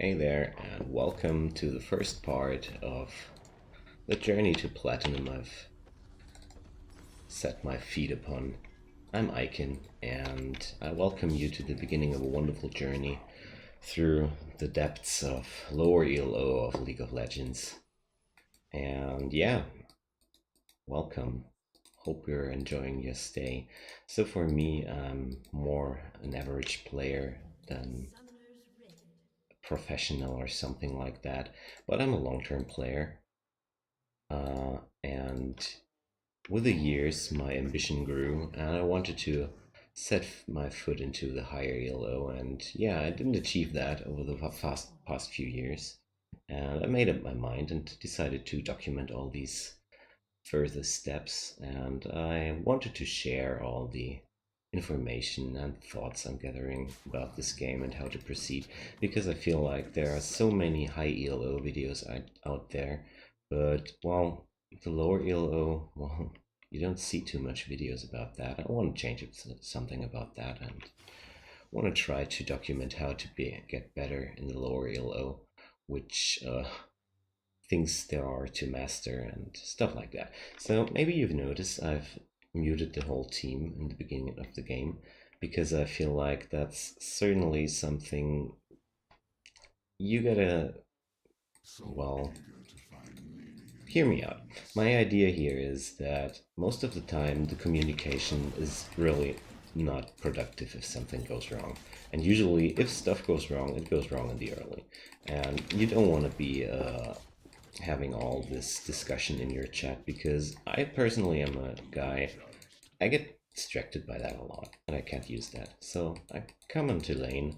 Hey there, and welcome to the first part of the journey to Platinum I've set my feet upon. I'm Icon, and I welcome you to the beginning of a wonderful journey through the depths of lower ELO of League of Legends. And yeah, welcome. Hope you're enjoying your stay. So for me, I'm more an average player than professional or something like that, but I'm a long-term player. And with the years, my ambition grew, and I wanted to set my foot into the higher ELO. And yeah, I didn't achieve that over the past few years. And I made up my mind and decided to document all these further steps. And I wanted to share all the information and thoughts I'm gathering about this game and how to proceed, because I feel like there are so many high ELO videos out there, but well, the lower ELO, well, you don't see too much videos about that. I want to change something about that, and want to try to document how to get better in the lower ELO, which things there are to master and stuff like that. So maybe you've noticed I've muted the whole team in the beginning of the game, because I feel like that's certainly something you gotta, well, hear me out. My idea here is that most of the time the communication is really not productive if something goes wrong. And usually if stuff goes wrong, it goes wrong in the early. And you don't want to be having all this discussion in your chat, because I personally am a guy, I get distracted by that a lot and I can't use that. So I come onto lane,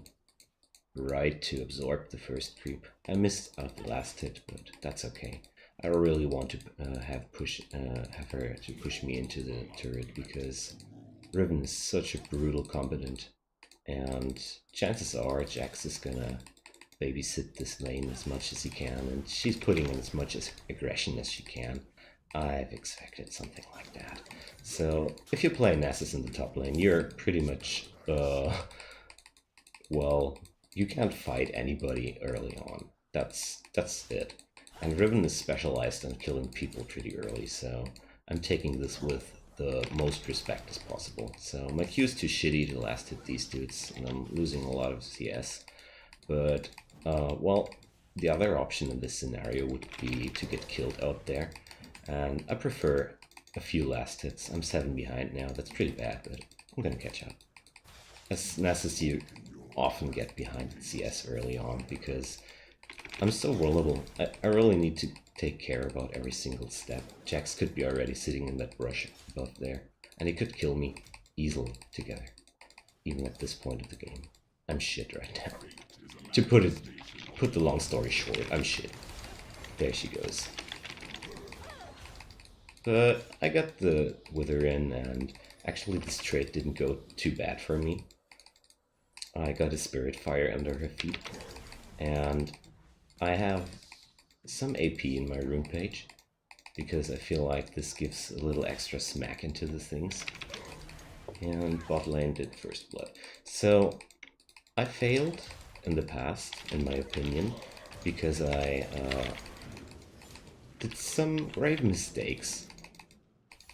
right to absorb the first creep. I missed out the last hit, but that's okay. I really want to have her to push me into the turret, because Riven is such a brutal combatant, and chances are Jax is gonna babysit this lane as much as he can, and she's putting in as much aggression as she can. I've expected something like that. So if you play Nasus in the top lane, you're pretty much, well, you can't fight anybody early on. That's it. And Riven is specialized on killing people pretty early, so I'm taking this with the most respect as possible. So my Q is too shitty to last hit these dudes, and I'm losing a lot of CS. But, well, the other option in this scenario would be to get killed out there. And I prefer a few last hits. I'm 7 behind now, that's pretty bad, but I'm gonna catch up. As Nasus, you often get behind CS early on, because I'm so vulnerable. I really need to take care about every single step. Jax could be already sitting in that brush above there, and he could kill me easily together, even at this point of the game. I'm shit right now. To put the long story short, I'm shit. There she goes. But I got the Wither in, and actually this trade didn't go too bad for me. I got a Spirit Fire under her feet, and I have some AP in my rune page, because I feel like this gives a little extra smack into the things. And bot lane did first blood. So I failed in the past, in my opinion, because I did some grave mistakes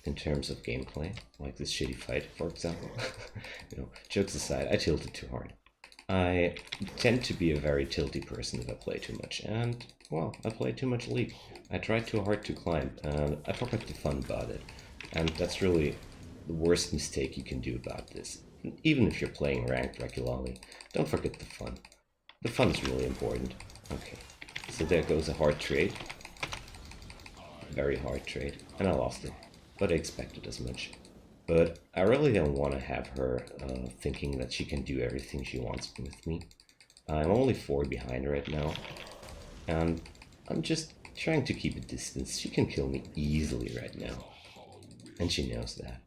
in terms of gameplay, like this shitty fight, for example. You know, jokes aside, I tilted too hard. I tend to be a very tilty person if I play too much, and, well, I play too much League. I tried too hard to climb, and I forgot the fun about it. And that's really the worst mistake you can do about this. Even if you're playing ranked regularly, don't forget the fun. The fun is really important. Okay, so there goes a hard trade. Very hard trade, and I lost it. But I expected as much. But I really don't want to have her thinking that she can do everything she wants with me. I'm only 4 behind right now, and I'm just trying to keep a distance. She can kill me easily right now, and she knows that.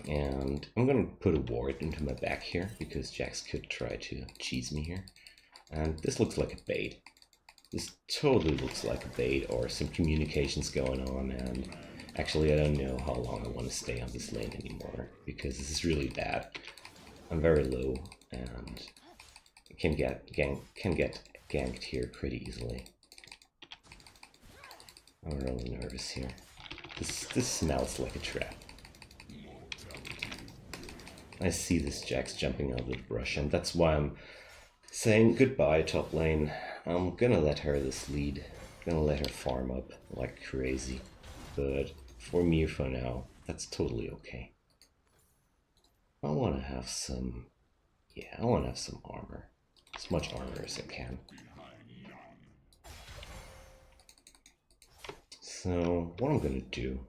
And I'm gonna put a ward into my back here, because Jax could try to cheese me here. And this looks like a bait. This totally looks like a bait, or some communications going on, and actually I don't know how long I want to stay on this lane anymore, because this is really bad. I'm very low, and can get ganked here pretty easily. I'm really nervous here. This smells like a trap. I see this Jax jumping out of the brush, and that's why I'm saying goodbye top lane. I'm gonna let her this lead. Gonna let her farm up like crazy. But for me for now, that's totally okay. I wanna have some... yeah, I wanna have some armor. As much armor as I can. So, what I'm gonna do...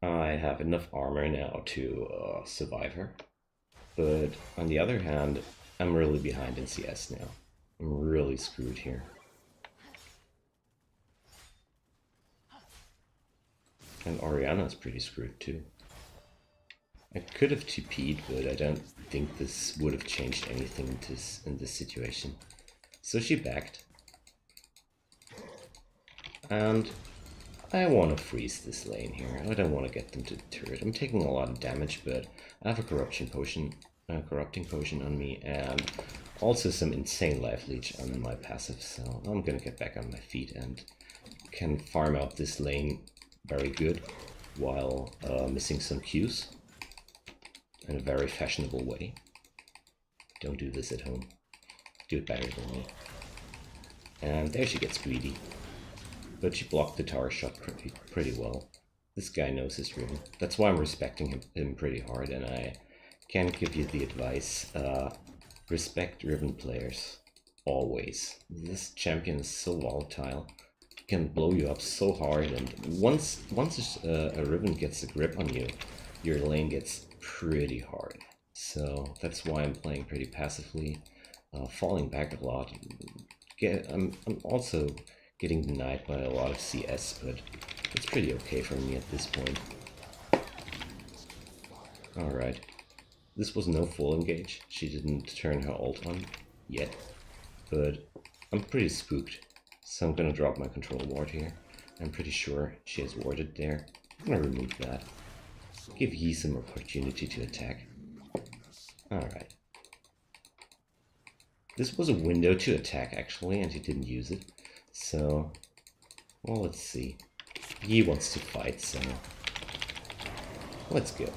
I have enough armor now to survive her. But on the other hand, I'm really behind in CS now. I'm really screwed here. And Orianna's pretty screwed too. I could have TP'd, but I don't think this would have changed anything in this situation. So she backed. And I want to freeze this lane here. I don't want to get them to the turret. I'm taking a lot of damage, but I have a corrupting potion on me, and also some insane life leech on my passive, so I'm gonna get back on my feet and can farm out this lane very good while missing some Qs in a very fashionable way. Don't do this at home. Do it better than me. And there she gets greedy. But she blocked the tower shot pretty well. This guy knows his Riven. That's why I'm respecting him pretty hard, and I can give you the advice, respect Riven players, always. This champion is so volatile, he can blow you up so hard, and once a Riven gets a grip on you, your lane gets pretty hard. So that's why I'm playing pretty passively, falling back a lot. I'm also getting denied by a lot of CS, but it's pretty okay for me at this point. Alright. This was no full engage. She didn't turn her ult on yet, but I'm pretty spooked. So I'm gonna drop my control ward here. I'm pretty sure she has warded there. I'm gonna remove that. Give Yi some opportunity to attack. Alright. This was a window to attack actually, and he didn't use it. So, well, let's see. Yi wants to fight, so let's go.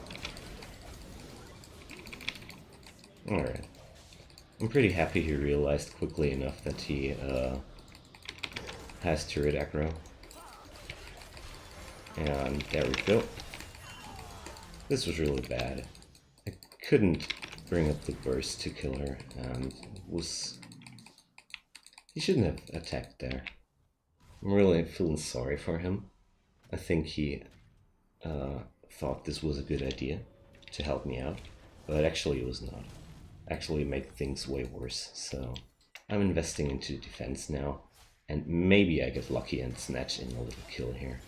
Alright. I'm pretty happy he realized quickly enough that he has turret aggro. And there we go. This was really bad. I couldn't bring up the burst to kill her, and was... he shouldn't have attacked there. I'm really feeling sorry for him. I think he thought this was a good idea to help me out, but actually it was not. Actually made things way worse, so I'm investing into defense now, and maybe I get lucky and snatch in a little kill here.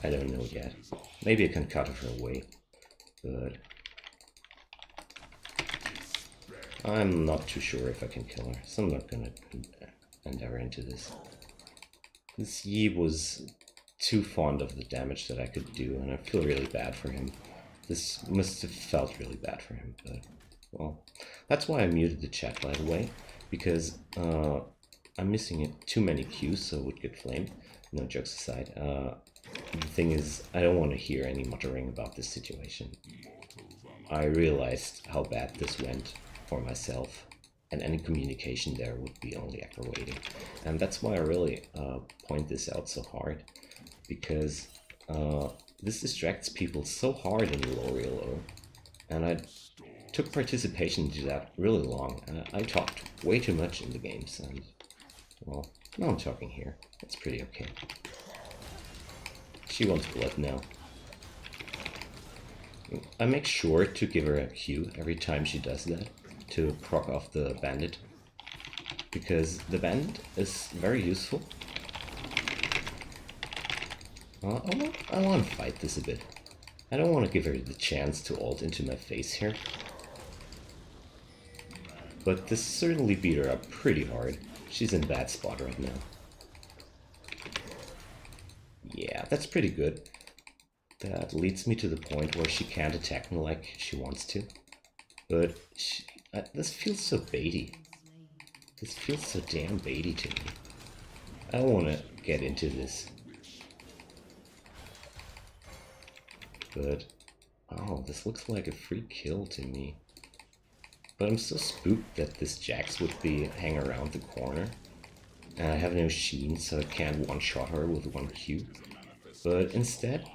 I don't know yet. Maybe I can cut her away, but I'm not too sure if I can kill her, so I'm not gonna endeavor into this. This Yi was too fond of the damage that I could do, and I feel really bad for him. This must have felt really bad for him, but, well, that's why I muted the chat, by the way, because I'm missing too many Qs, so it would get flamed. No jokes aside. The thing is, I don't want to hear any muttering about this situation. I realized how bad this went for myself, and any communication there would be only aggravating. And that's why I really point this out so hard, because this distracts people so hard in the low elo, and I took participation into that really long. I talked way too much in the games, and, well, now I'm talking here. That's pretty okay. She wants blood now. I make sure to give her a Q every time she does that, to proc off the bandit, because the bandit is very useful. I want to fight this a bit. I don't want to give her the chance to ult into my face here. But this certainly beat her up pretty hard. She's in a bad spot right now. Yeah, that's pretty good. That leads me to the point where she can't attack me like she wants to. But this feels so baity. This feels so damn baity to me. I want to get into this. But, oh, this looks like a free kill to me. But I'm so spooked that this Jax would hang around the corner. And I have no Sheen, so I can't one-shot her with one Q. But instead,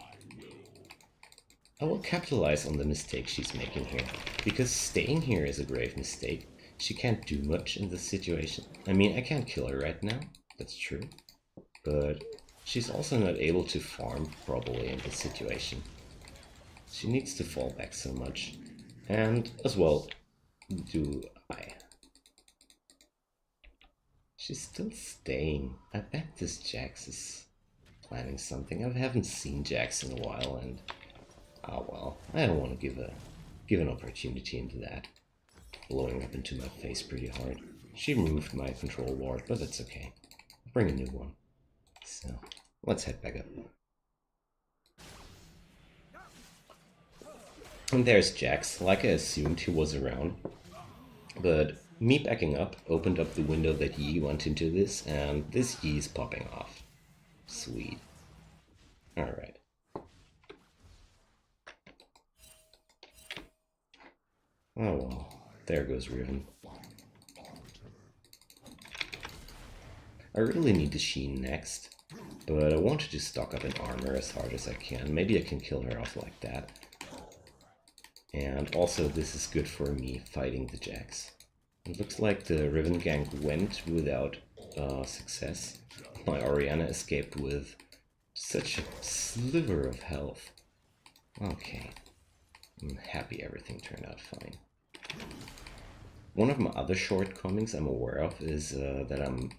I will capitalize on the mistake she's making here. Because staying here is a grave mistake. She can't do much in this situation. I mean, I can't kill her right now, that's true. But she's also not able to farm properly in this situation. She needs to fall back so much. And as well, do I. She's still staying. I bet this Jax is planning something. I haven't seen Jax in a while, and oh well, I don't want to give an opportunity into that. Blowing up into my face pretty hard. She removed my control ward, but that's okay. I'll bring a new one. So let's head back up. And there's Jax. Like I assumed, he was around, but me backing up opened up the window that Yi went into this, and this Yi is popping off. Sweet. Alright. Oh well, there goes Riven. I really need the Sheen next, but I wanted to stock up in armor as hard as I can. Maybe I can kill her off like that. And also this is good for me fighting the Jax. It looks like the Riven gank went without success. My Orianna escaped with such a sliver of health. Okay, I'm happy everything turned out fine. One of my other shortcomings I'm aware of is that I'm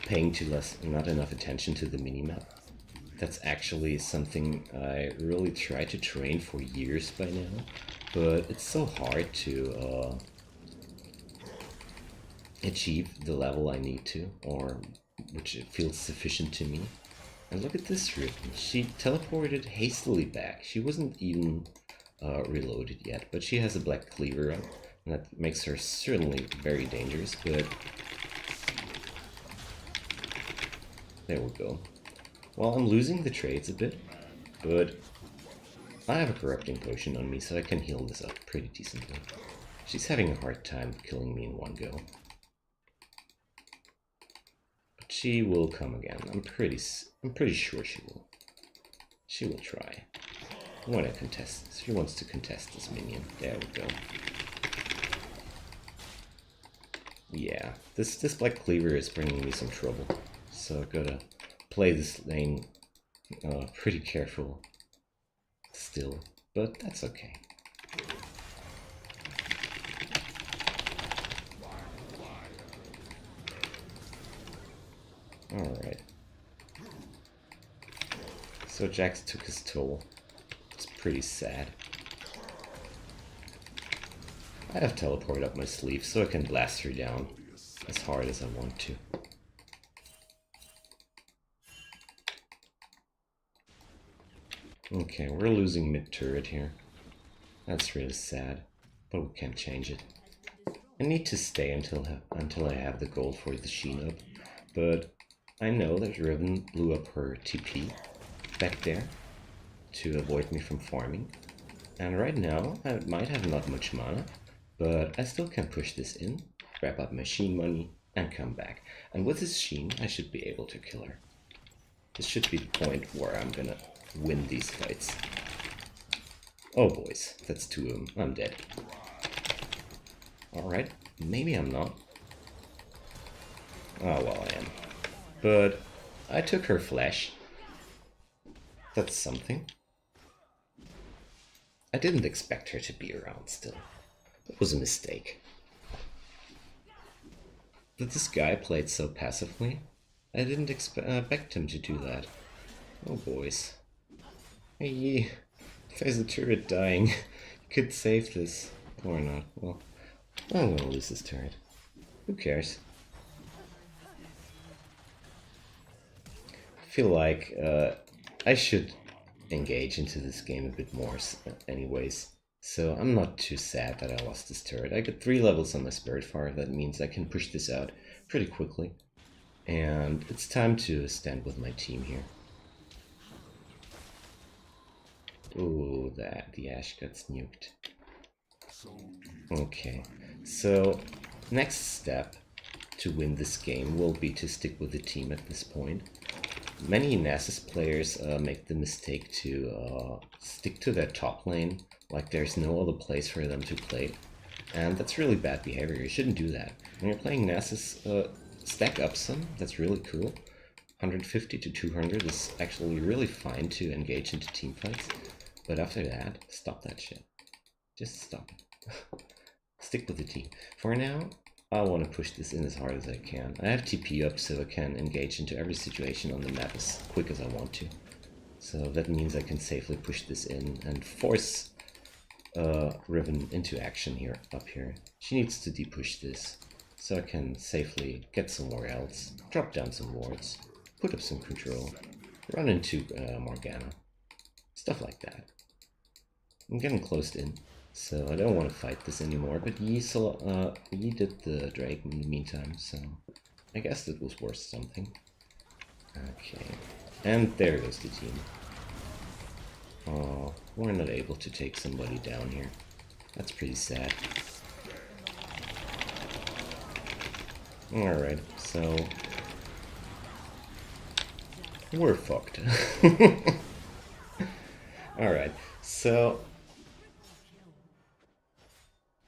paying not enough attention to the minimap. That's actually something I really tried to train for years by now, but it's so hard to achieve the level I need to, or which it feels sufficient to me. And look at this Riven. She teleported hastily back. She wasn't even reloaded yet, but she has a black cleaver up, and that makes her certainly very dangerous, but there we go. Well, I'm losing the trades a bit, but I have a corrupting potion on me, so I can heal this up pretty decently. She's having a hard time killing me in one go. But she will come again. I'm pretty sure she will. She will try. I want to contest. She wants to contest this minion. There we go. Yeah, this black cleaver is bringing me some trouble, so I gotta play this lane pretty careful still, but that's okay. Alright. So Jax took his toll. It's pretty sad. I have teleport up my sleeve so I can blast her down as hard as I want to. Okay, we're losing mid-turret here. That's really sad, but we can't change it. I need to stay until I have the gold for the Sheen up, but I know that Riven blew up her TP back there to avoid me from farming. And right now, I might have not much mana, but I still can push this in, wrap up my Sheen money, and come back. And with this Sheen, I should be able to kill her. This should be the point where I'm gonna win these fights. Oh boys, that's two of them. I'm dead. Alright, maybe I'm not. Oh well, I am. But I took her flesh. That's something. I didn't expect her to be around still. It was a mistake. That this guy played so passively, I didn't expect him to do that. Oh boys. Hey, there's a turret dying. You could save this. Or not. Well, I'm gonna lose this turret. Who cares? I feel like I should engage into this game a bit more anyways. So I'm not too sad that I lost this turret. I got 3 levels on my Spirit Fire. That means I can push this out pretty quickly. And it's time to stand with my team here. Ooh, the Ashe got nuked. Okay, so next step to win this game will be to stick with the team at this point. Many Nasus players make the mistake to stick to their top lane, like there's no other place for them to play. And that's really bad behavior, you shouldn't do that. When you're playing Nasus, stack up some, that's really cool. 150 to 200 is actually really fine to engage into team fights. But after that, stop that shit. Just stop it. Stick with the team. For now, I want to push this in as hard as I can. I have TP up so I can engage into every situation on the map as quick as I want to. So that means I can safely push this in and force Riven into action here, up here. She needs to depush this, so I can safely get somewhere else, drop down some wards, put up some control, run into Morgana. Stuff like that. I'm getting closed in, so I don't want to fight this anymore, but Yi did the Drake in the meantime, so I guess that was worth something. Okay, and there goes the team. Oh, we're not able to take somebody down here. That's pretty sad. Alright, so we're fucked. Alright, so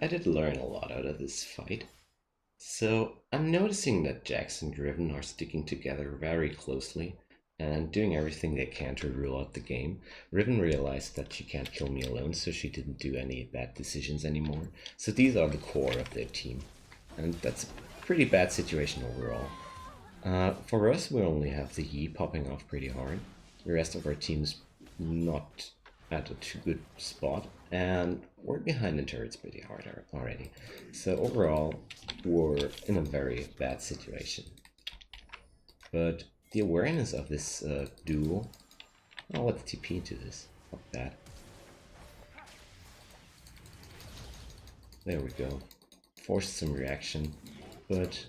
I did learn a lot out of this fight. So I'm noticing that Jax and Riven are sticking together very closely and doing everything they can to rule out the game. Riven realized that she can't kill me alone, so she didn't do any bad decisions anymore. So these are the core of their team, and that's a pretty bad situation overall. For us, we only have the Yi popping off pretty hard. The rest of our team's not at a too good spot, and we're behind the turrets pretty hard already. So overall, we're in a very bad situation. But the awareness of this duel... Oh, let's TP into this. Fuck that. There we go. Forced some reaction, but...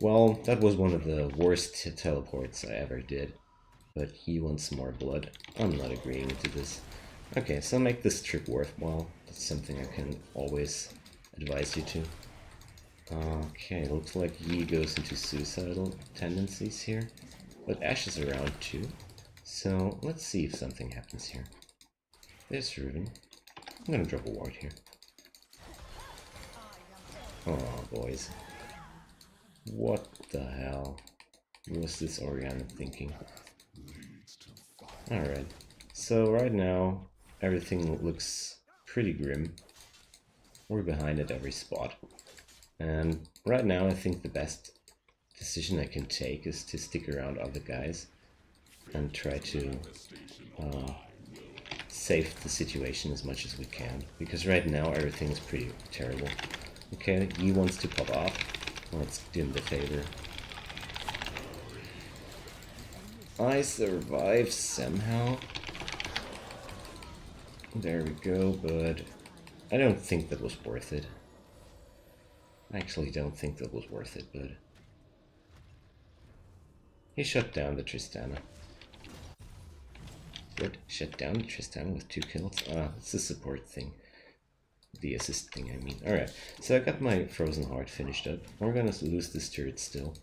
Well, that was one of the worst teleports I ever did. But he wants more blood. I'm not agreeing to this. Okay, so make this trip worthwhile. That's something I can always advise you to. Okay, looks like Yi goes into suicidal tendencies here. But Ashe is around too. So let's see if something happens here. There's Riven. I'm gonna drop a ward here. Oh, boys. What the hell was this Orianna thinking? Alright, so right now everything looks pretty grim. We're behind at every spot. And right now I think the best decision I can take is to stick around other guys and try to save the situation as much as we can. Because right now everything is pretty terrible. Okay, he wants to pop off. Let's do him the favor. I survived somehow. There we go, but I don't think that was worth it. I actually don't think that was worth it, but... He shut down the Tristana. What? Shut down the Tristana with 2 kills? Ah, it's a support thing. The assist thing, I mean. Alright, so I got my Frozen Heart finished up. We're gonna lose this turret still.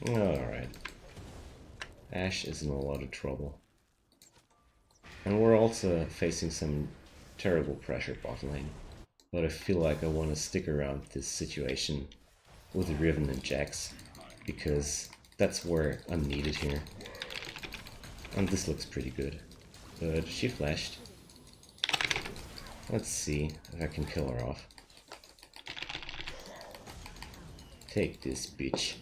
Alright. Ashe is in a lot of trouble. And we're also facing some terrible pressure bot lane. But I feel like I want to stick around this situation with Riven and Jax, because that's where I'm needed here. And this looks pretty good. But she flashed. Let's see if I can kill her off. Take this, bitch.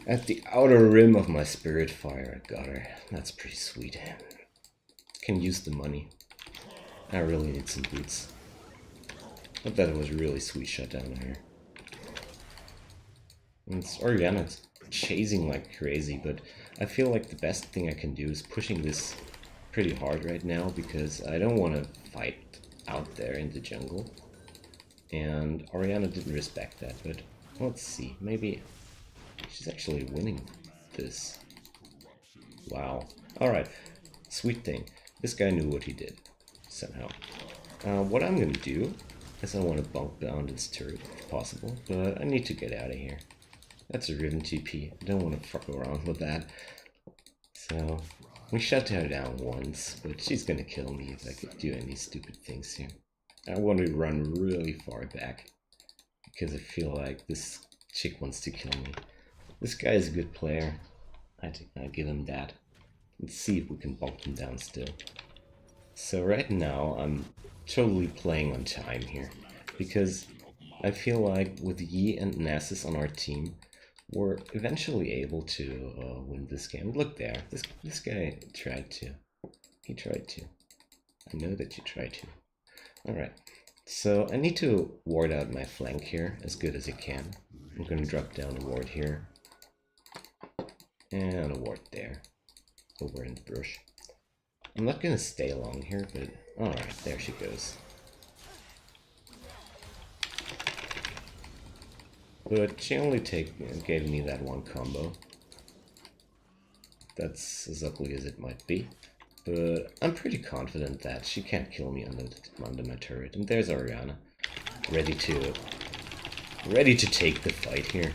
At the outer rim of my Spirit Fire, I got her. That's pretty sweet. Can use the money. I really need some boots. But that was a really sweet shutdown here. And it's Orianna's chasing like crazy, but I feel like the best thing I can do is pushing this pretty hard right now because I don't want to fight out there in the jungle. And Orianna didn't respect that, but let's see. Maybe she's actually winning this. Wow. Alright. Sweet thing. This guy knew what he did. Somehow. What I'm gonna do is I want to bunk down this turret if possible, but I need to get out of here. That's a Riven TP. I don't want to fuck around with that. So, we shut her down once, but she's gonna kill me if I could do any stupid things here. I want to run really far back, because I feel like this chick wants to kill me. This guy is a good player. I give him that. Let's see if we can bump him down still. So right now, I'm totally playing on time here, because I feel like with Yi and Nasus on our team, we're eventually able to win this game. Look there, this guy tried to. He tried to. I know that you tried to. Alright, so I need to ward out my flank here as good as I can. I'm going to drop down a ward here. And a ward there. Over in the bush. I'm not going to stay long here, but alright, there she goes. But she only gave me that one combo. That's as ugly as it might be. But I'm pretty confident that she can't kill me under my turret. And there's Orianna, ready to take the fight here.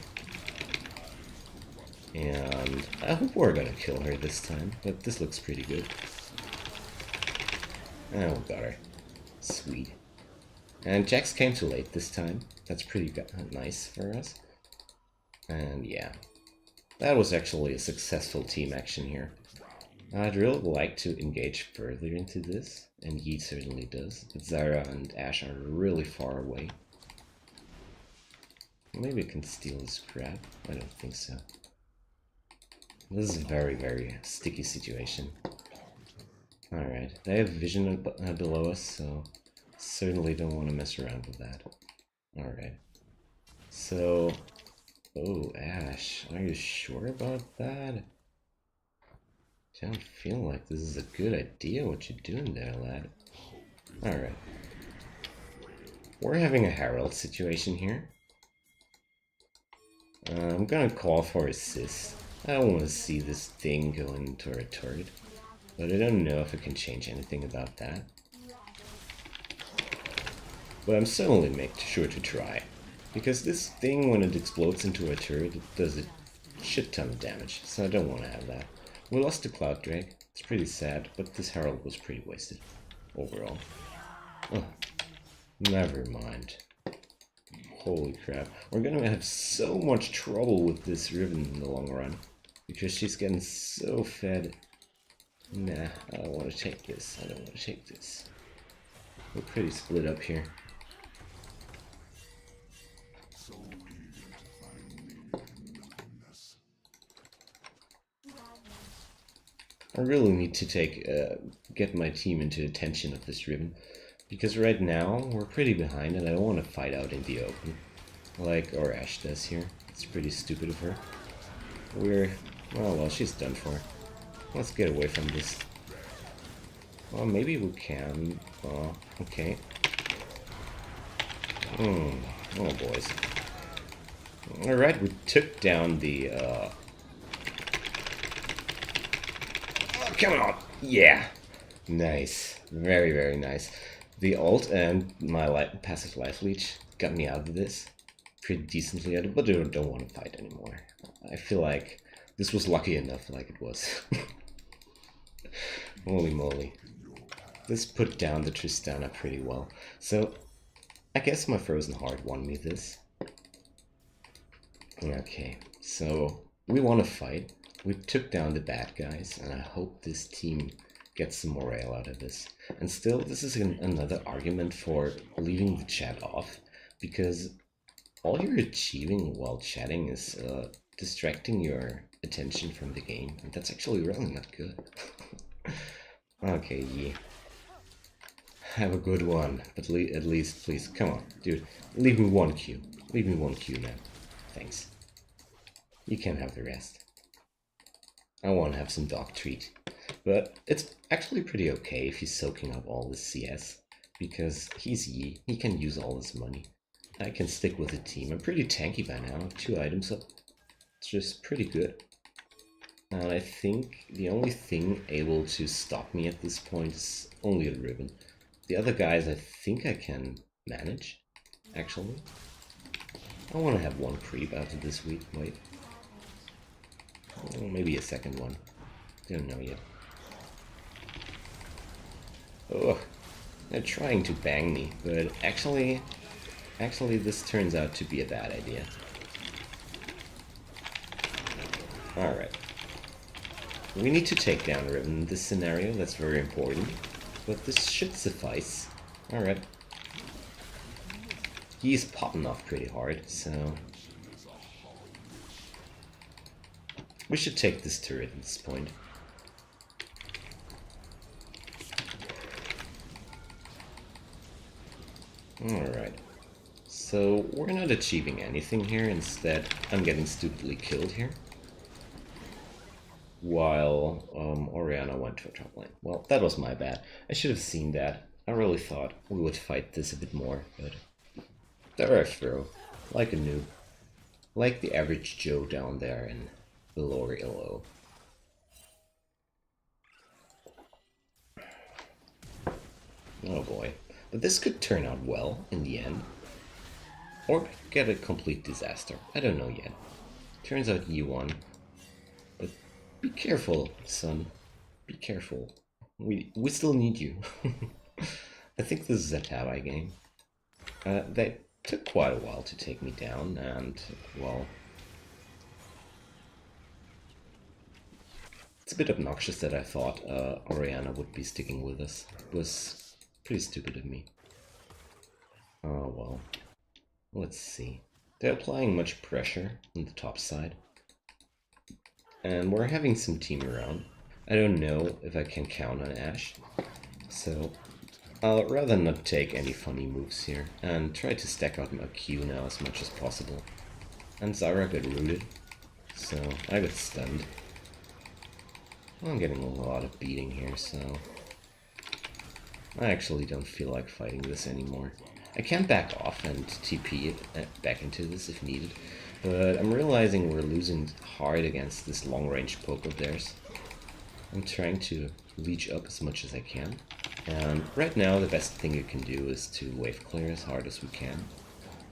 And I hope we're gonna kill her this time, but this looks pretty good. Oh, got her. Sweet. And Jax came too late this time. That's pretty nice for us. And yeah, that was actually a successful team action here. I'd really like to engage further into this, and Yi certainly does, but Zarya and Ashe are really far away. Maybe I can steal his grab? I don't think so. This is a very, very sticky situation. Alright, they have vision below us, so certainly don't want to mess around with that. Alright. So... Oh, Ashe, are you sure about that? I don't feel like this is a good idea what you're doing there, lad. Alright. We're having a Herald situation here. I'm gonna call for assist. I don't want to see this thing go into our turret. But I don't know if I can change anything about that. But I'm certainly make sure to try. Because this thing, when it explodes into a turret, it does a shit ton of damage. So I don't want to have that. We lost to Cloud Drake. It's pretty sad, but this Herald was pretty wasted overall. Oh, never mind. Holy crap. We're gonna have so much trouble with this Riven in the long run. Because she's getting so fed. Nah, I don't want to take this. I don't want to take this. We're pretty split up here. I really need to get my team into attention of this Riven, because right now we're pretty behind and I don't want to fight out in the open, like our Ashe does here. It's pretty stupid of her. Well, she's done for. Let's get away from this. Well, maybe we can. Oh, okay. Oh, boys. Alright, we took down the, Oh, come on! Yeah! Nice. Very, very nice. The ult and my passive life leech got me out of this pretty decently, but I don't want to fight anymore. I feel like this was lucky enough like it was. Holy moly. This put down the Tristana pretty well. So, I guess my Frozen Heart won me this. Okay, so we want to fight. We took down the bad guys, and I hope this team gets some morale out of this. And still, this is another argument for leaving the chat off, because all you're achieving while chatting is distracting your attention from the game, and that's actually really not good. Okay, yeah. Have a good one, but at least, please, come on, dude, leave me one Q. Leave me one Q, man. Thanks. You can have the rest. I want to have some dog treat. But it's actually pretty okay if he's soaking up all this CS, because he's Yi, he can use all this money. I can stick with the team. I'm pretty tanky by now, 2 items up. It's just pretty good. And I think the only thing able to stop me at this point is only a Riven. The other guys I think I can manage, actually. I want to have 1 creep after this week, wait. Or maybe a second one. Don't know yet. Oh, they're trying to bang me, but actually this turns out to be a bad idea. Alright. We need to take down Riven in this scenario, that's very important. But this should suffice. Alright. He's popping off pretty hard, so... we should take this turret at this point. Alright. So, we're not achieving anything here, instead I'm getting stupidly killed here. While Orianna went to a top lane. Well, that was my bad. I should have seen that. I really thought we would fight this a bit more, but... there I throw. Like a noob. Like the average Joe down there in the lower ELO. Oh boy. But this could turn out well in the end. Or get a complete disaster. I don't know yet. Turns out you won. But be careful, son. Be careful. We still need you. I think this is a Tabi game. They took quite a while to take me down, and, well... it's a bit obnoxious that I thought Orianna would be sticking with us. It was pretty stupid of me. Oh well. Let's see. They're applying much pressure on the top side. And we're having some team around. I don't know if I can count on Ashe. So I'll rather not take any funny moves here and try to stack out my Q now as much as possible. And Zyra got rooted, so I got stunned. I'm getting a lot of beating here, so I actually don't feel like fighting this anymore. I can back off and TP it back into this if needed, but I'm realizing we're losing hard against this long-range poke of theirs. I'm trying to leech up as much as I can, and right now the best thing you can do is to wave clear as hard as we can,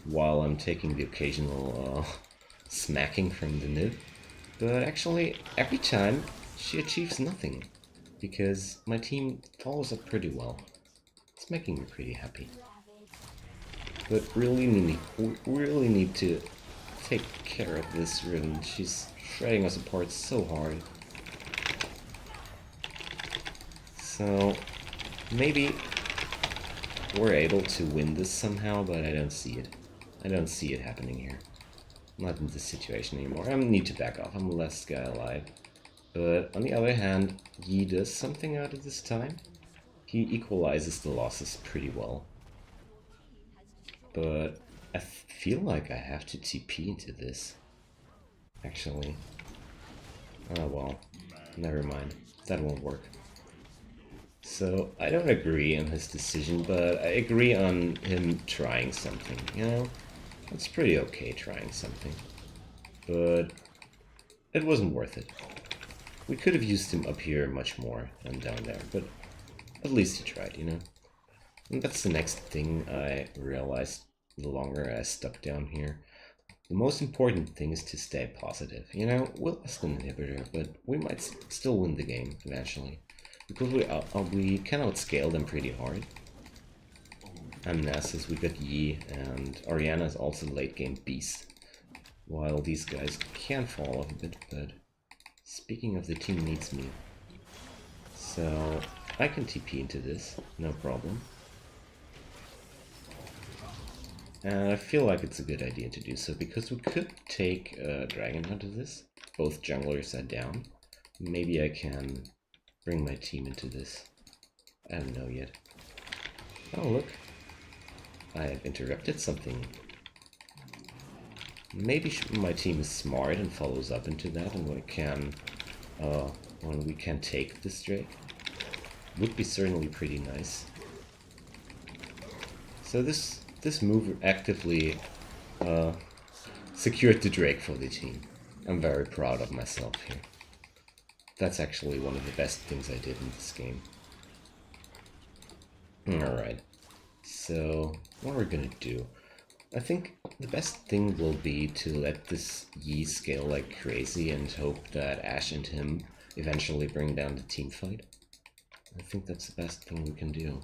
while I'm taking the occasional smacking from the nib. But actually, every time she achieves nothing, because my team follows up pretty well. It's making me pretty happy. But we really need to take care of this Riven. She's shredding us apart so hard. So maybe we're able to win this somehow, but I don't see it. I don't see it happening here. Not in this situation anymore. I need to back off. I'm the last guy alive. But on the other hand, Yi does something out of this time. He equalizes the losses pretty well. But I feel like I have to TP into this. Actually. Oh well. Never mind. That won't work. So, I don't agree on his decision, but I agree on him trying something, you know? It's pretty okay trying something. But it wasn't worth it. We could have used him up here much more than down there, but at least he tried, you know? And that's the next thing I realized the longer I stuck down here. The most important thing is to stay positive. You know, we'll lost an inhibitor, but we might still win the game eventually. Because we can outscale them pretty hard. I'm Nasus, we got Yi, and Orianna is also late game beast. While these guys can fall off a bit, but speaking of, the team needs me. So I can TP into this, no problem. And I feel like it's a good idea to do so, because we could take a dragon out of this. Both junglers are down. Maybe I can bring my team into this. I don't know yet. Oh look, I have interrupted something. Maybe my team is smart and follows up into that, and we can when we can take this Drake. Would be certainly pretty nice. So this move actively secured the Drake for the team. I'm very proud of myself here. That's actually one of the best things I did in this game. Alright, so what we're gonna do, I think the best thing will be to let this Yi scale like crazy and hope that Ashe and him eventually bring down the team fight. I think that's the best thing we can do.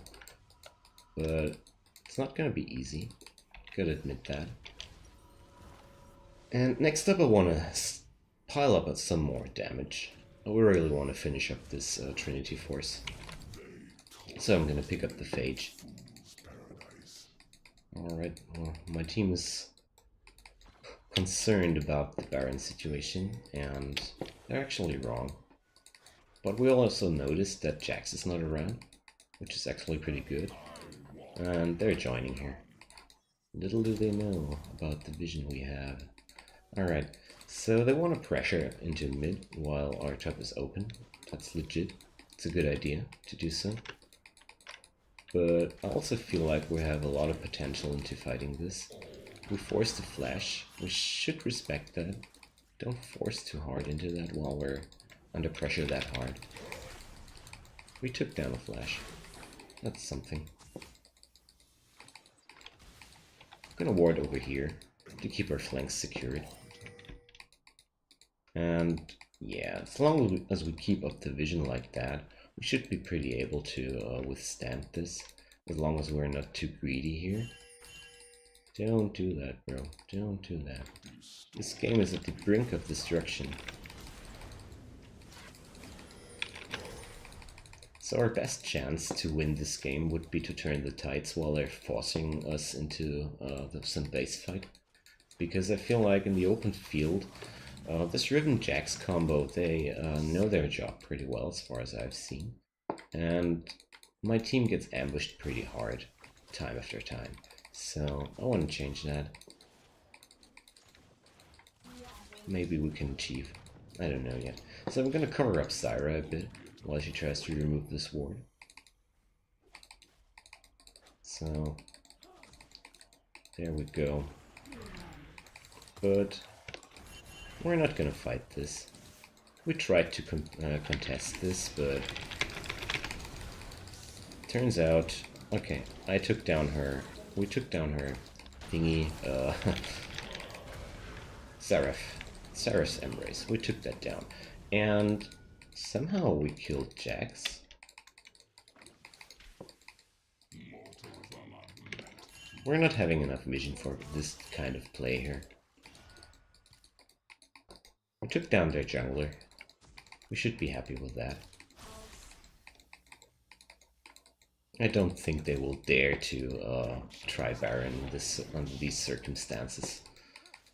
But it's not gonna be easy, gotta admit that. And next up I wanna pile up some more damage. I really want to finish up this Trinity Force. So I'm gonna pick up the Phage. Alright, well, my team is concerned about the Baron situation, and they're actually wrong. But we'll also notice that Jax is not around, which is actually pretty good. And they're joining here. Little do they know about the vision we have. Alright, so they want to pressure into mid while our top is open. That's legit. It's a good idea to do so. But I also feel like we have a lot of potential into fighting this. We forced the flash. We should respect that. Don't force too hard into that while we're under pressure that hard. We took down a flash. That's something. I'm gonna ward over here to keep our flanks secured. And yeah, as long as we keep up the vision like that, we should be pretty able to withstand this, as long as we're not too greedy here. Don't do that, bro. Don't do that. This game is at the brink of destruction. So our best chance to win this game would be to turn the tides while they're forcing us into some base fight. Because I feel like in the open field, this Riven Jax combo, they know their job pretty well as far as I've seen. And my team gets ambushed pretty hard, time after time. So I want to change that. Maybe we can achieve. I don't know yet. So I'm gonna cover up Zyra a bit while she tries to remove this ward. So there we go. But we're not gonna fight this. We tried to contest this, but turns out, okay, I took down her. We took down her thingy, Seraph's Embrace. We took that down, and somehow we killed Jax. We're not having enough vision for this kind of play here. We took down their jungler. We should be happy with that. I don't think they will dare to try Baron under these circumstances.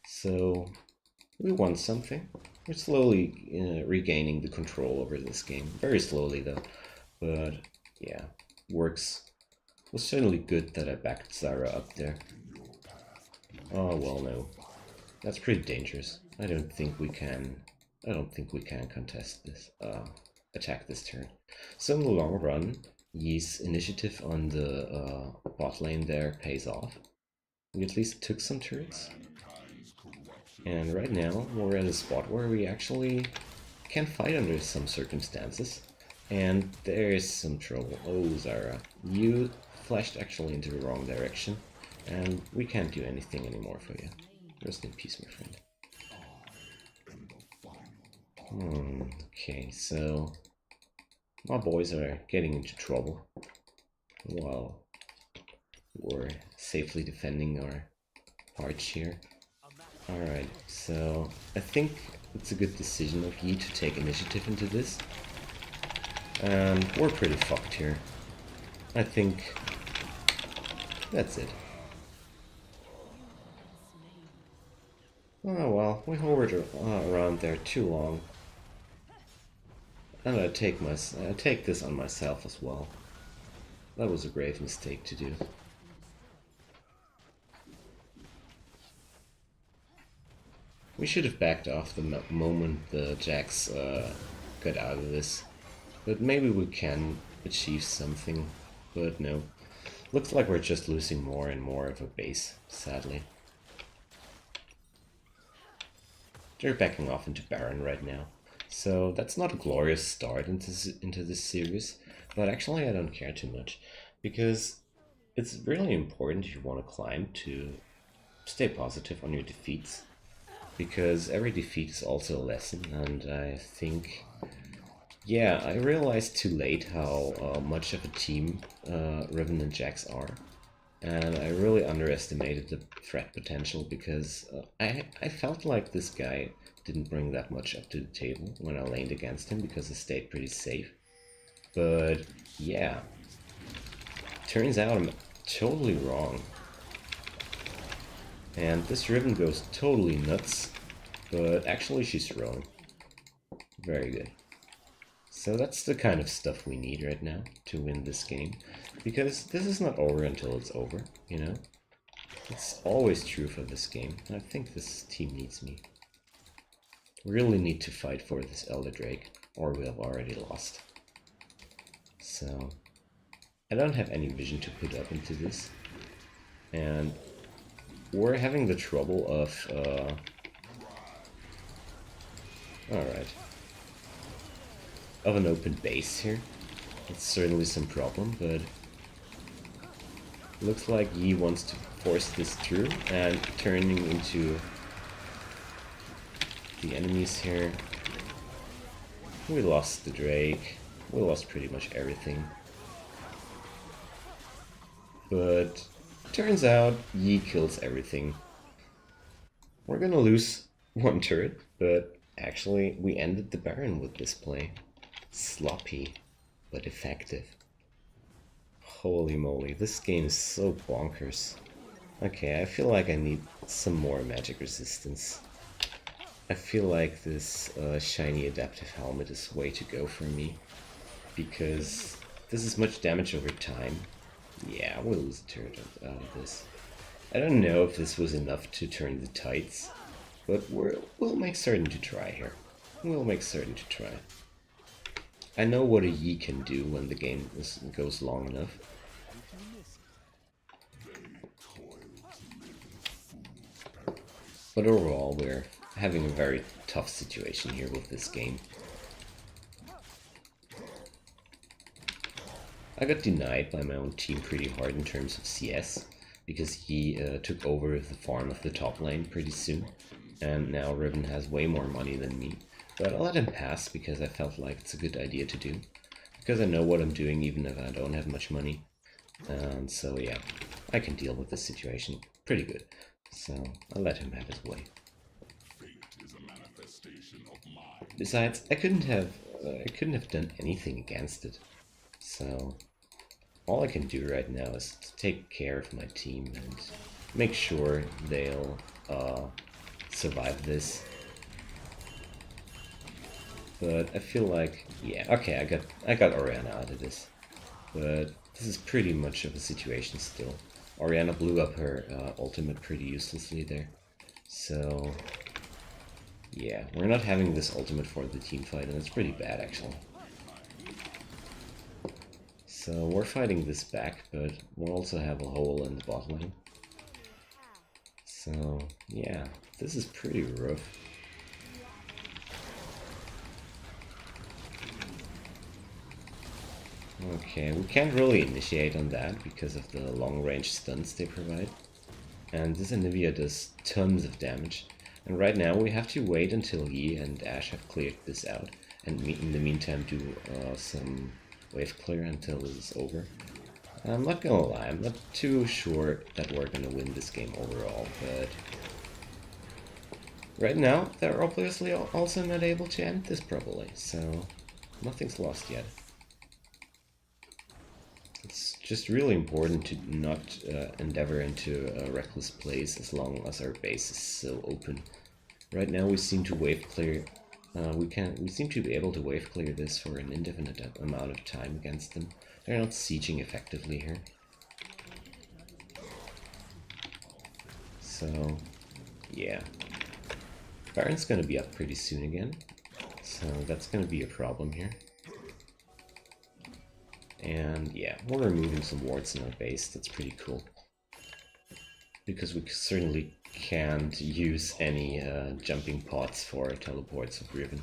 So we won something. We're slowly regaining the control over this game. Very slowly though. But yeah, works. It was certainly good that I backed Zyra up there. Oh well, no. That's pretty dangerous. I don't think we can contest this, attack this turn. So in the long run, Yi's initiative on the bot lane there pays off. We at least took some turrets. And right now, we're at a spot where we actually can fight under some circumstances. And there's some trouble. Oh, Zyra, you flashed actually into the wrong direction. And we can't do anything anymore for you. Rest in peace, my friend. Okay, so my boys are getting into trouble while we're safely defending our hearts here. Alright, so I think it's a good decision of Yi to take initiative into this. And we're pretty fucked here. I think that's it. Oh well, we hovered around there too long. I'm gonna take this on myself as well. That was a grave mistake to do. We should have backed off the moment the Jax get out of this. But maybe we can achieve something. But no. Looks like we're just losing more and more of a base, sadly. They're backing off into Baron right now. So that's not a glorious start into this series, but actually I don't care too much, because it's really important if you want to climb to stay positive on your defeats, because every defeat is also a lesson, and I think, yeah, I realized too late how much of a team Riven and Jax are, and I really underestimated the threat potential, because I felt like this guy didn't bring that much up to the table when I laned against him, because he stayed pretty safe. But yeah, turns out I'm totally wrong. And this Riven goes totally nuts, but actually she's wrong. Very good. So that's the kind of stuff we need right now to win this game, because this is not over until it's over, you know? It's always true for this game. I think this team needs me. Really need to fight for this Elder Drake, or we have already lost. So, I don't have any vision to put up into this. And we're having the trouble of, alright, of an open base here. It's certainly some problem, but looks like Yi wants to force this through, and turning into the enemies here. We lost the Drake. We lost pretty much everything. But turns out Yi kills everything. We're gonna lose one turret, but actually we ended the Baron with this play. Sloppy, but effective. Holy moly, this game is so bonkers. Okay, I feel like I need some more magic resistance. I feel like this shiny adaptive helmet is way to go for me, because this is much damage over time. Yeah, we'll lose a turret out of this. I don't know if this was enough to turn the tides, but we'll make certain to try here. We'll make certain to try. I know what a Yi can do when the game goes long enough. But overall, we're having a very tough situation here with this game. I got denied by my own team pretty hard in terms of CS, because he took over the farm of the top lane pretty soon, and now Riven has way more money than me. But I let him pass because I felt like it's a good idea to do, because I know what I'm doing even if I don't have much money. And so yeah, I can deal with this situation pretty good. So I let him have his way. Besides, I couldn't have done anything against it. So all I can do right now is to take care of my team and make sure they'll survive this. But I feel like, yeah, okay, I got Orianna out of this, but this is pretty much of a situation still. Orianna blew up her ultimate pretty uselessly there, so yeah, we're not having this ultimate for the team fight, and it's pretty bad actually. So we're fighting this back, but we'll also have a hole in the bot lane. So yeah, this is pretty rough. Okay, we can't really initiate on that because of the long-range stuns they provide. And this Anivia does tons of damage. And right now we have to wait until Yi and Ashe have cleared this out, and in the meantime do some wave clear until it is over. I'm not gonna lie, I'm not too sure that we're gonna win this game overall, but right now they're obviously also not able to end this probably, so nothing's lost yet. It's just really important to not endeavor into reckless plays as long as our base is so open. Right now we seem to wave clear. We seem to be able to wave clear this for an indefinite amount of time against them. They're not sieging effectively here. So yeah, Baron's gonna be up pretty soon again. So that's gonna be a problem here. And yeah, we're removing some wards in our base. That's pretty cool. Because we certainly can't use any jumping pods for teleports of Riven.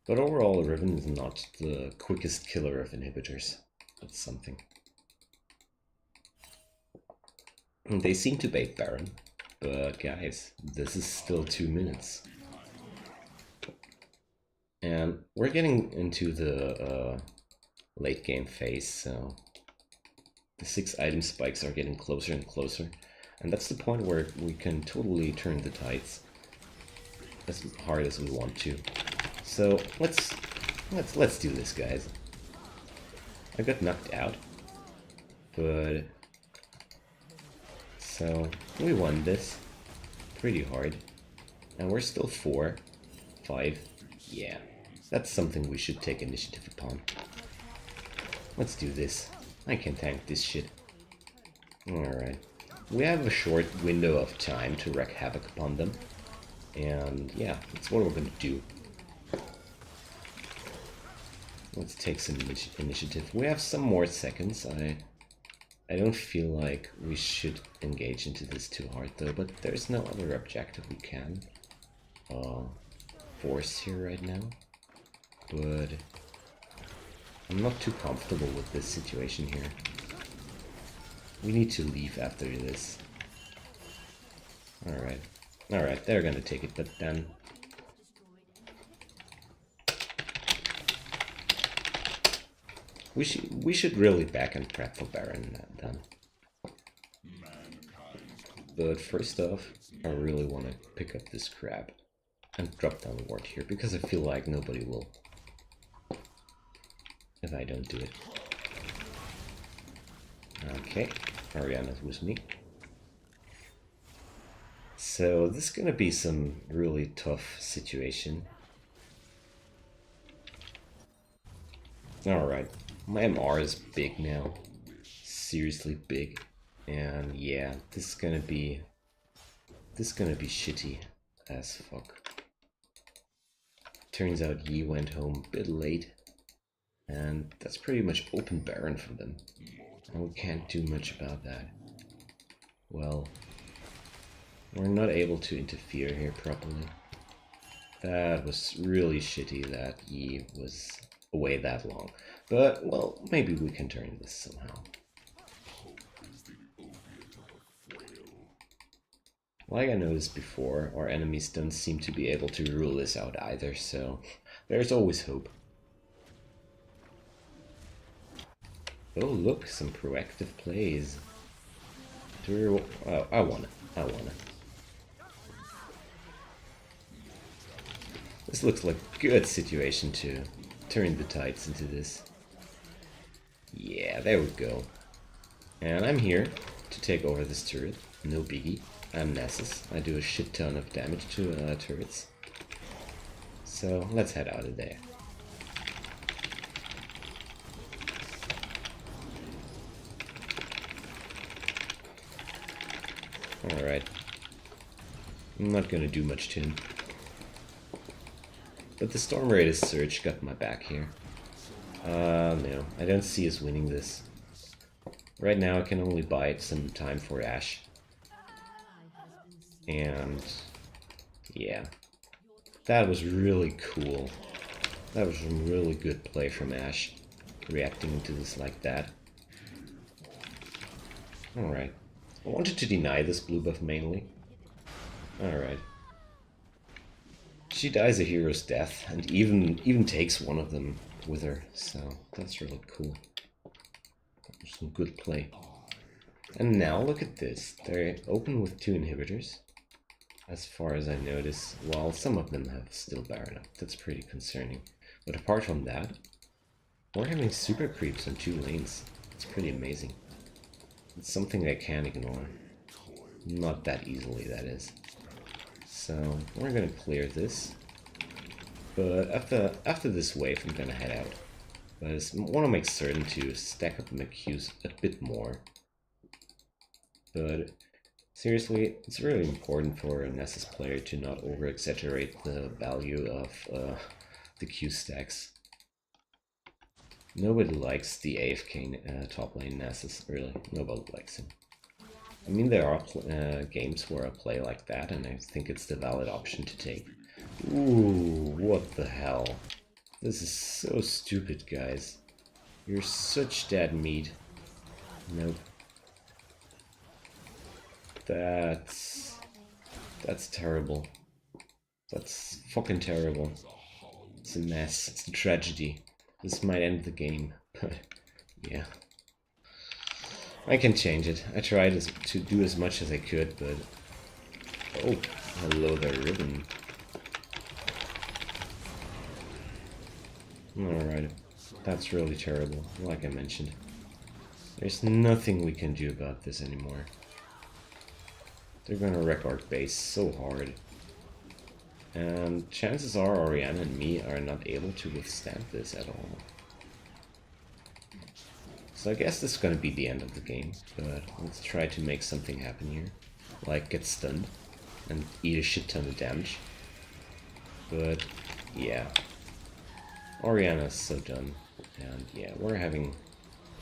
But overall, Riven is not the quickest killer of inhibitors. That's something. And they seem to bait Baron, but guys, this is still 2 minutes. And we're getting into the late game phase, so the 6 item spikes are getting closer and closer. And that's the point where we can totally turn the tides as hard as we want to. So let's do this, guys. I got knocked out, but so we won this pretty hard, and we're still 4, 5. Yeah, that's something we should take initiative upon. Let's do this. I can tank this shit. Alright. We have a short window of time to wreak havoc upon them. And yeah, that's what we're gonna do. Let's take some initiative. We have some more seconds. I don't feel like we should engage into this too hard though, but there's no other objective we can force here right now. But I'm not too comfortable with this situation here. We need to leave after this. Alright. Alright, they're gonna take it, but then we should really back and prep for Baron then. But first off, I really want to pick up this crab and drop down the ward here, because I feel like nobody will if I don't do it. Okay, Ariana's with me. So this is gonna be some really tough situation. Alright, my MR is big now. Seriously big. And yeah, this is gonna be shitty as fuck. Turns out Yi went home a bit late, and that's pretty much open Baron for them. And we can't do much about that. Well, we're not able to interfere here properly. That was really shitty that Yi was away that long. But, well, maybe we can turn this somehow. Like I noticed before, our enemies don't seem to be able to rule this out either, so there's always hope. Oh look, some proactive plays. Oh, I want it. I want it. This looks like a good situation to turn the tides into this. Yeah, there we go. And I'm here to take over this turret. No biggie. I'm Nasus. I do a shit ton of damage to turrets. So let's head out of there. Alright. I'm not gonna do much to him. But the Storm Raider's Surge got my back here. No, I don't see us winning this. Right now I can only buy some time for Ashe. And yeah, that was really cool. That was a really good play from Ashe, reacting to this like that. Alright, I wanted to deny this blue buff mainly. Alright. She dies a hero's death, and even takes one of them with her, so that's really cool. Some good play. And now look at this, they're open with 2 inhibitors. As far as I notice, while some of them have still Baron up. That's pretty concerning. But apart from that, we're having super creeps on 2 lanes. It's pretty amazing. It's something I can't ignore. Not that easily, that is. So, we're gonna clear this. But after this wave, I'm gonna head out. But I just want to make certain to stack up my Qs a bit more. But Seriously, it's really important for a Nasus player to not over-exaggerate the value of the Q stacks. Nobody likes the AFK top lane Nasus, really. Nobody likes him. I mean, there are games where I play like that, and I think it's the valid option to take. Ooh, what the hell? This is so stupid, guys. You're such dead meat. Nope. That's terrible. That's fucking terrible. It's a mess. It's a tragedy. This might end the game, but yeah. I can change it. I tried to do as much as I could, but... Oh, hello there, Riven. Alright, that's really terrible, like I mentioned. There's nothing we can do about this anymore. They're gonna wreck our base so hard. And chances are Orianna and me are not able to withstand this at all. So I guess this is gonna be the end of the game, but let's try to make something happen here. Like get stunned and eat a shit ton of damage. But yeah, Orianna's so done. And yeah, we're having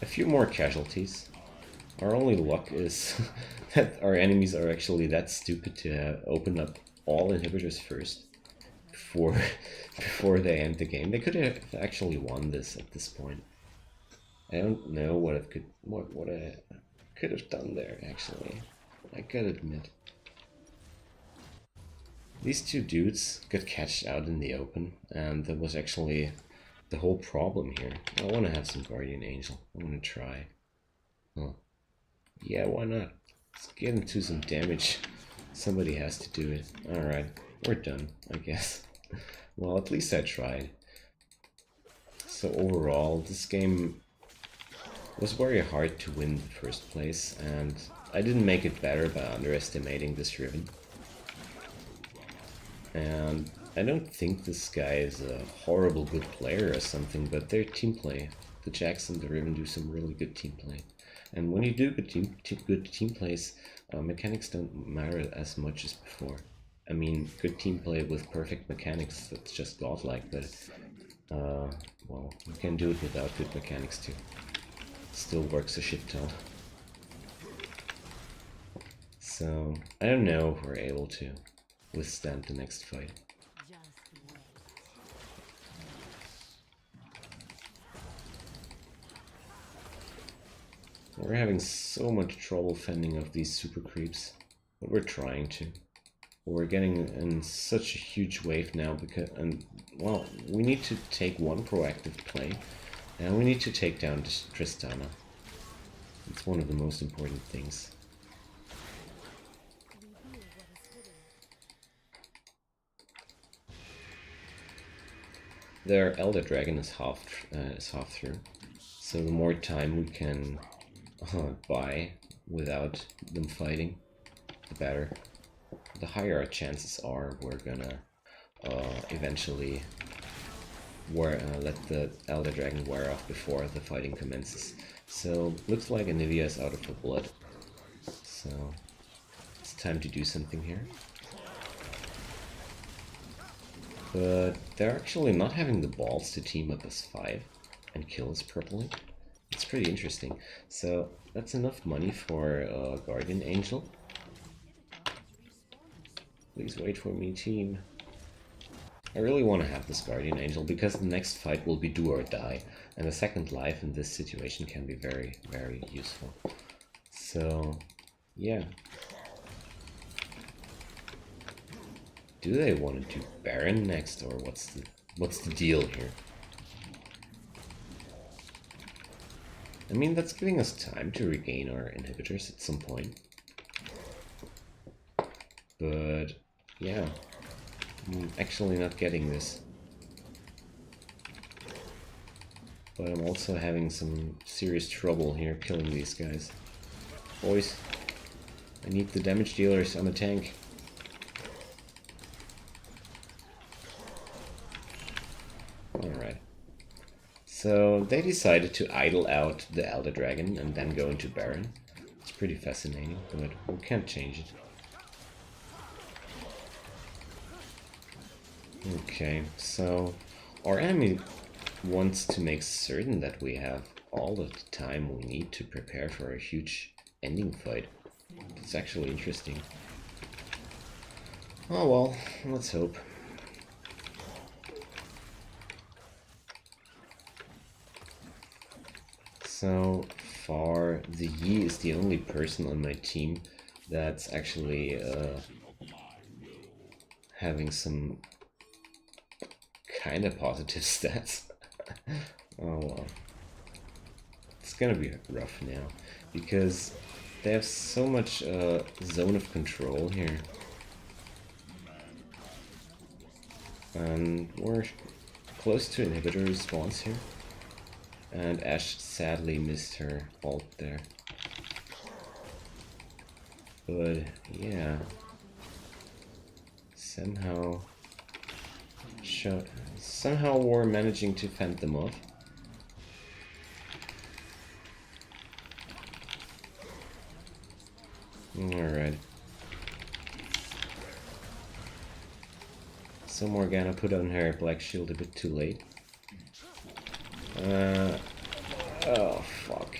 a few more casualties. Our only luck is that our enemies are actually that stupid to open up all inhibitors first before they end the game. They could have actually won this at this point. I don't know what I could have done there, actually. I gotta admit. These two dudes got catched out in the open, and that was actually the whole problem here. I want to have some Guardian Angel. I want to try. Oh. Yeah, why not? Let's get into some damage. Somebody has to do it. Alright, we're done, I guess. Well, at least I tried. So overall, this game was very hard to win in the first place, and I didn't make it better by underestimating this Riven. And I don't think this guy is a horrible good player or something, but their team play, the Jax and the Riven do some really good team play. And when you do good team plays, mechanics don't matter as much as before. I mean, good team play with perfect mechanics, that's just godlike, but well, you can do it without good mechanics too. Still works a shit ton. So, I don't know if we're able to withstand the next fight. We're having so much trouble fending off these super creeps, but we're trying to. We're getting in such a huge wave now because, well, we need to take one proactive play, and we need to take down Tristana. It's one of the most important things. Their Elder Dragon is half through, so the more time we can buy without them fighting, the better. The higher our chances are we're gonna eventually let the Elder Dragon wear off before the fighting commences. So looks like Anivia is out of her blood, so it's time to do something here. But they're actually not having the balls to team up as 5 and kill us purplely. It's pretty interesting. So that's enough money for Guardian Angel. Please wait for me, team. I really want to have this Guardian Angel because the next fight will be do or die, and a second life in this situation can be very, very useful. So, yeah. Do they want to do Baron next, or what's the deal here? I mean, that's giving us time to regain our inhibitors at some point. But, yeah. I'm actually not getting this. But I'm also having some serious trouble here killing these guys. Boys, I need the damage dealers. I'm a tank. Alright. So they decided to idle out the Elder Dragon and then go into Baron. It's pretty fascinating, but we can't change it. Okay, so our enemy wants to make certain that we have all of the time we need to prepare for a huge ending fight. It's actually interesting. Oh well, let's hope. So far, the Yi is the only person on my team that's actually having some kind of positive stats. Oh well. It's gonna be rough now, because they have so much zone of control here. And we're close to inhibitor response here. And Ashe sadly missed her ult there. But yeah, somehow we're managing to fend them off. Alright. So Morgana put on her black shield a bit too late. Oh fuck.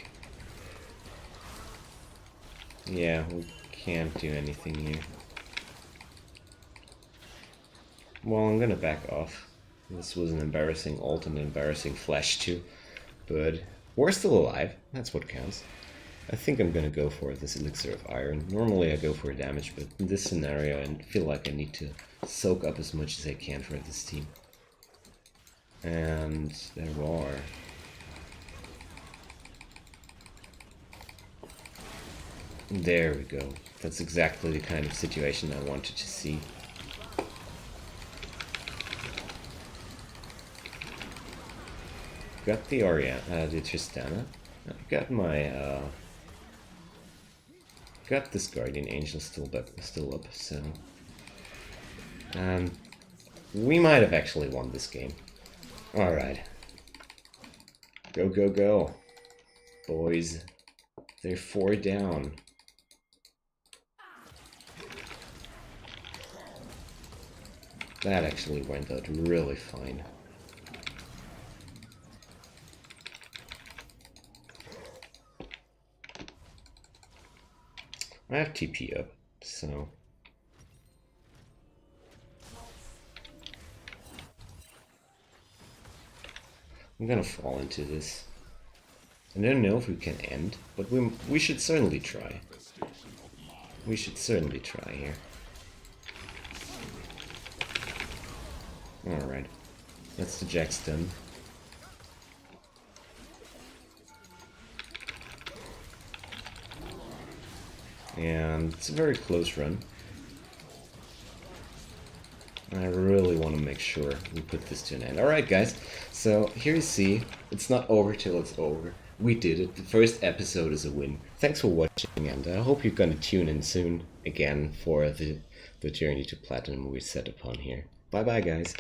Yeah, we can't do anything here. Well, I'm gonna back off. This was an embarrassing ult and an embarrassing flash too. But we're still alive, that's what counts. I think I'm gonna go for this Elixir of Iron. Normally I go for damage, but in this scenario I feel like I need to soak up as much as I can for this team. And there are... There we go. That's exactly the kind of situation I wanted to see. Got the the Tristana. I've got my got this Guardian Angel still up, so we might have actually won this game. Alright. Go, go, go. Boys. They're 4 down. That actually went out really fine. I have TP up, so... I'm gonna fall into this. I don't know if we can end, but we should certainly try. We should certainly try here. Alright. That's the Jack's done. And it's a very close run. I really want to make sure we put this to an end. Alright guys, so here you see, it's not over till it's over. We did it. The first episode is a win. Thanks for watching, and I hope you're gonna tune in soon again for the journey to Platinum we set upon here. Bye bye guys.